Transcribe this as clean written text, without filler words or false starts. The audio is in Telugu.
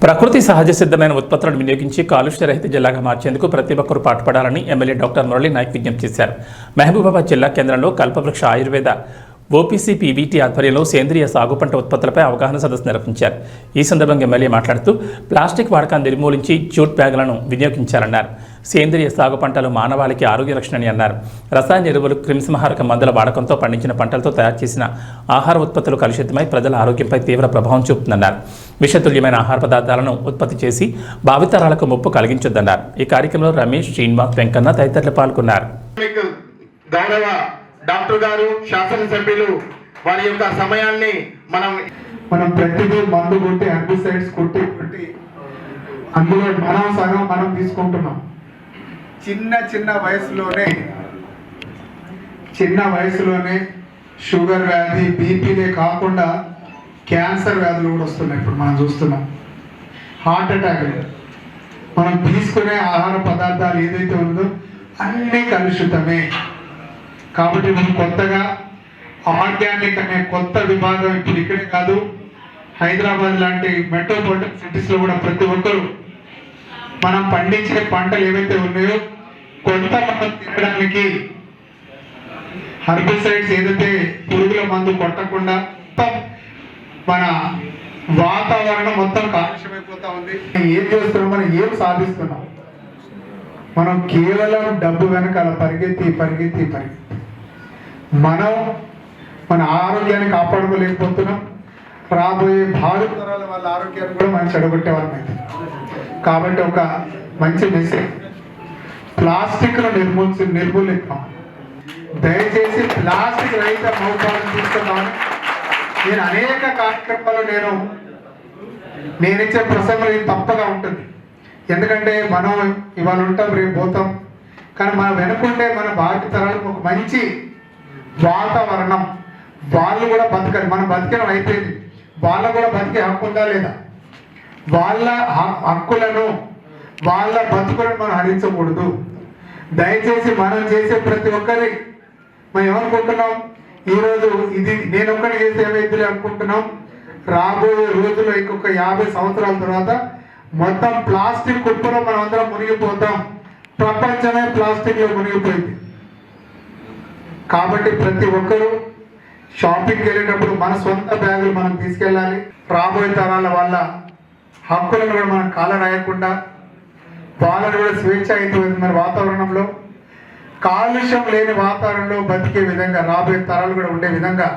ప్రకృతి సహజ సిద్ధమైన ఉత్పత్తులను వినియోగించి కాలుష్య రహిత జిల్లాగా మార్చేందుకు ప్రతి ఒక్కరూ పాటుపడాలని ఎమ్మెల్యే డాక్టర్ మురళీ నాయక్ విజ్ఞప్తి చేశారు. మహబూబాబాద్ జిల్లా కేంద్రంలో కల్పవృక్ష ఆయుర్వేద ఓపీసీ పీవీటీ ఆధ్వర్యంలో సేంద్రియ సాగు పంట ఉత్పత్తులపై అవగాహన సదస్సు నిర్వహించారు. ఈ సందర్భంగా ఎమ్మెల్యే మాట్లాడుతూ ప్లాస్టిక్ వాడకాన్ని నిర్మూలించి జూట్ బ్యాగులను వినియోగించాలన్నారు. సేంద్రియ సాగు పంటలు మానవాళికి ఆరోగ్య రక్షణని అన్నారు. రసాయన ఎరువులు, క్రిమిసంహారక మందుల వాడకంతో పండించిన పంటలతో తయారు చేసిన ఆహార ఉత్పత్తులు కలుషితమై ప్రజల ఆరోగ్యంపై తీవ్ర ప్రభావం చూపుతుందన్నారు. విషతుల్యమైన ఆహార పదార్థాలను ఉత్పత్తి చేసి భావితరాలకు ముప్పు కలిగించొద్దన్నారు. ఈ కార్యక్రమంలో రమేష్, శ్రీనివాస్, వెంకన్న తదితరులు పాల్గొన్నారు. డాక్టర్ గారు, శాసనసభ్యులు వారి యొక్క సమయాన్ని మనం ప్రతిదీ మందు కొట్టి హెర్బిసైడ్స్ కొట్టి అందులో మనం సగం మనం తీసుకుంటున్నాం. చిన్న వయసులోనే షుగర్ వ్యాధి, బీపీలే కాకుండా క్యాన్సర్ వ్యాధులు కూడా వస్తున్నాయి. ఇప్పుడు మనం చూస్తున్నాం హార్ట్ అటాక్. మనం తీసుకునే ఆహార పదార్థాలు ఏదైతే ఉందో అన్నీ కలుషితమే. కాబట్టి మనం కొత్తగా ఆర్గానిక్ అనే కొత్త విభాగం ఇప్పుడు ఇక్కడే కాదు, హైదరాబాద్ లాంటి మెట్రోపాలిటన్ సిటీస్లో కూడా ప్రతి ఒక్కరు మనం పండించే పంటలు ఏవైతే ఉన్నాయో కొంత మనం తినడానికి హెర్బిసైడ్స్ ఏదైతే పురుగుల మందు కొట్టకుండా మన వాతావరణం మొత్తం కాలుష్యమైపోతా ఉంది. ఏం చేస్తున్నాం, మనం ఏం సాధిస్తున్నాం? మనం కేవలం డబ్బు వెనకాల పరిగెత్తి మనం మన ఆరోగ్యాన్ని కాపాడుకోలేకపోతున్నాం. రాబోయే భావితరాల వాళ్ళ ఆరోగ్యాన్ని కూడా మనం చెడగొట్టే వాళ్ళం. కాబట్టి ఒక మంచి మెసేజ్, ప్లాస్టిక్ను నిర్మూలిద్దాం. దయచేసి ప్లాస్టిక్ రహిత మౌపాలను తీసుకుందామని నేను అనేక కార్యక్రమాలు నేనిచ్చే ప్రసంగం ఇది తప్పగా ఉంటుంది. ఎందుకంటే మనం ఇవాళ ఉంటాం, రేపు పోతాం. కానీ మనం వెనుకుంటే మన భావితరాలకు ఒక మంచి వాతావరణం, వాళ్ళు కూడా బతకాలి. మనం బతికడం అయిపోయింది, వాళ్ళకు కూడా బతికే హక్కు ఉందా లేదా? వాళ్ళ హక్కులను, వాళ్ళ బతుకులను మనం హరించకూడదు. దయచేసి మనం చేసే ప్రతి ఒక్కరి మనం ఏమనుకుంటున్నాం, ఈరోజు ఇది నేను ఒక్కటి చేస్తే ఏమైంది అనుకుంటున్నాం. రాబోయే రోజుల్లో ఇంకొక 50 సంవత్సరాల తర్వాత మొత్తం ప్లాస్టిక్ కుప్పలో మనం అందరం మునిగిపోతాం. ప్రపంచమే ప్లాస్టిక్లో మునిగిపోయింది. కాబట్టి ప్రతి ఒక్కరూ షాపింగ్కి వెళ్ళేటప్పుడు మన సొంత బ్యాగులు మనం తీసుకెళ్ళాలి. రాబోయే తరాల వాళ్ళ హక్కులను కూడా మనం కాల రాయకుండా వాళ్ళని కూడా స్వేచ్ఛాయుతమైన వాతావరణంలో, కాలుష్యం లేని వాతావరణంలో బతికే విధంగా, రాబోయే తరాలు కూడా ఉండే విధంగా